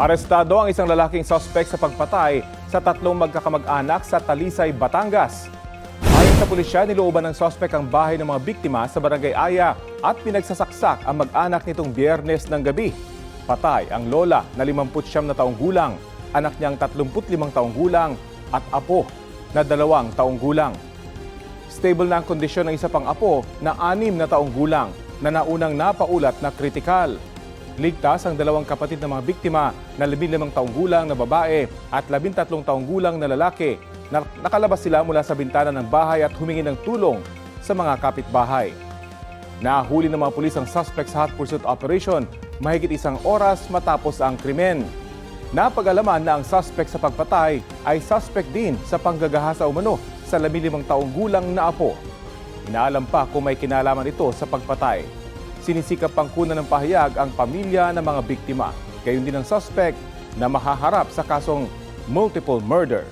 Arestado ang isang lalaking suspect sa pagpatay sa tatlong magkakamag-anak sa Talisay, Batangas. Ayon sa pulisya, nilooban ng suspect ang bahay ng mga biktima sa Barangay Aya at pinagsasaksak ang mag-anak nitong Biyernes ng gabi. Patay ang lola na 59 na taong gulang, anak niyang 35 taong gulang at apo na 2 taong gulang. Stable na ang kondisyon ng isa pang apo na 6 na taong gulang na naunang napaulat na kritikal. Ligtas ang 2 kapatid ng mga biktima na 15 taong gulang na babae at 13 taong gulang na lalaki. Nakalabas sila mula sa bintana ng bahay at humingi ng tulong sa mga kapitbahay. Nahuli ng mga pulis ang suspect sa hot pursuit operation mahigit 1 oras matapos ang krimen. Napag-alaman na ang suspect sa pagpatay ay suspect din sa panggagahasa umano sa 15 taong gulang na apo. Inaalam pa kung may kinalaman ito sa pagpatay. Sinisikap pang kunan ng pahayag ang pamilya ng mga biktima. Gayon din ang suspect na mahaharap sa kasong multiple murder.